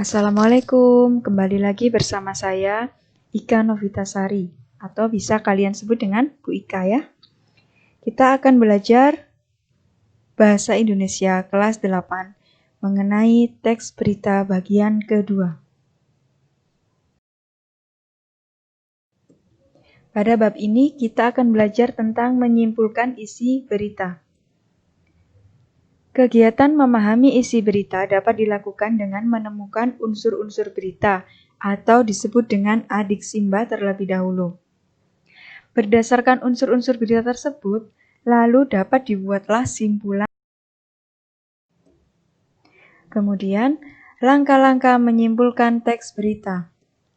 Assalamualaikum, kembali lagi bersama saya Ika Novitasari, atau bisa kalian sebut dengan Bu Ika ya. Kita akan belajar Bahasa Indonesia kelas 8 mengenai teks berita bagian kedua. Pada bab ini kita akan belajar tentang menyimpulkan isi berita. Kegiatan memahami isi berita dapat dilakukan dengan menemukan unsur-unsur berita atau disebut dengan adiksimba terlebih dahulu. Berdasarkan unsur-unsur berita tersebut, lalu dapat dibuatlah simpulan. Kemudian, langkah-langkah menyimpulkan teks berita.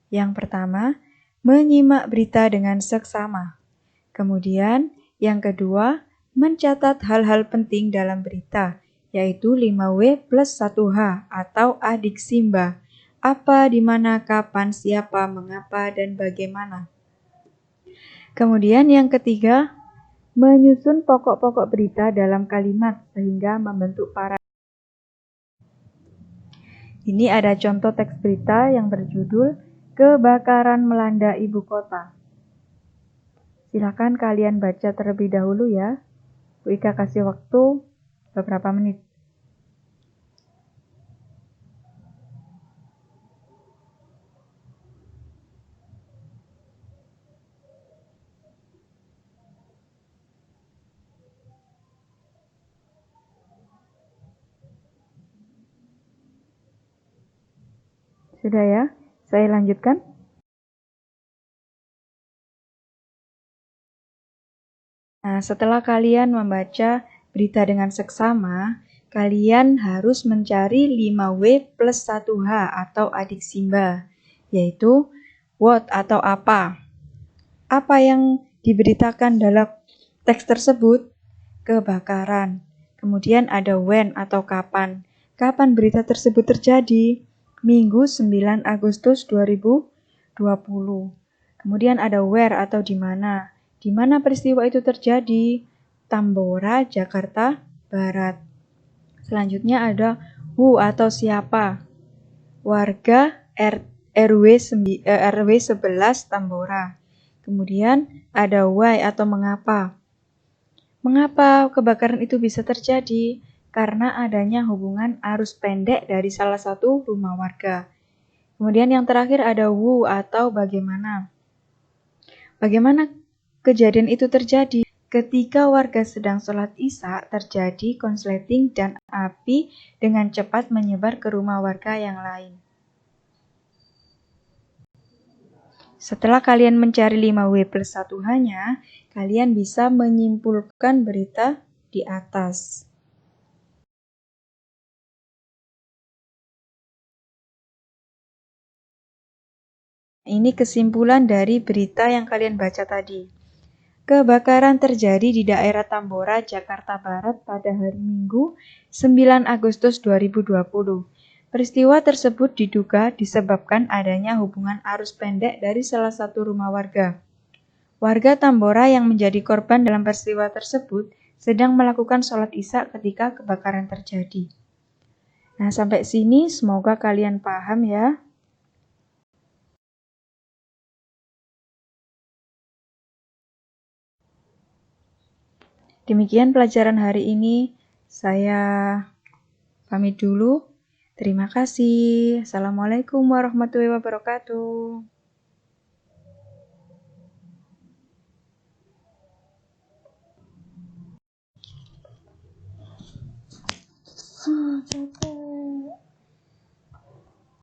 Yang pertama, menyimak berita dengan seksama. Kemudian, yang kedua, mencatat hal-hal penting dalam berita, yaitu 5W plus 1H atau adiksimba. Apa, di mana, kapan, siapa, mengapa, dan bagaimana. Kemudian yang ketiga, menyusun pokok-pokok berita dalam kalimat sehingga membentuk paragraf. Ini ada contoh teks berita yang berjudul Kebakaran Melanda Ibu Kota. Silakan kalian baca terlebih dahulu ya. Bu Ika kasih waktu beberapa menit. Sudah ya? Saya lanjutkan. Nah, setelah kalian membaca berita dengan seksama, kalian harus mencari 5W plus 1H atau adiksimba, yaitu what atau apa. Apa yang diberitakan dalam teks tersebut? Kebakaran. Kemudian ada when atau kapan. Kapan berita tersebut terjadi? Minggu 9 Agustus 2020. Kemudian ada where atau di mana. Di mana peristiwa itu terjadi? Tambora, Jakarta Barat. Selanjutnya ada who atau siapa. Warga RW 11 Tambora. Kemudian ada why atau mengapa. Mengapa kebakaran itu bisa terjadi? Karena adanya hubungan arus pendek dari salah satu rumah warga. Kemudian yang terakhir ada who atau bagaimana. Bagaimana kejadian itu terjadi? Ketika warga sedang sholat isya, terjadi konsleting dan api dengan cepat menyebar ke rumah warga yang lain. Setelah kalian mencari 5W plus 1H-nya, kalian bisa menyimpulkan berita di atas. Ini kesimpulan dari berita yang kalian baca tadi. Kebakaran terjadi di daerah Tambora, Jakarta Barat pada hari Minggu 9 Agustus 2020. Peristiwa tersebut diduga disebabkan adanya hubungan arus pendek dari salah satu rumah warga. Warga Tambora yang menjadi korban dalam peristiwa tersebut sedang melakukan sholat isya ketika kebakaran terjadi. Nah, sampai sini semoga kalian paham ya. Demikian pelajaran hari ini. Saya pamit dulu. Terima kasih. Assalamualaikum warahmatullahi wabarakatuh. Capek.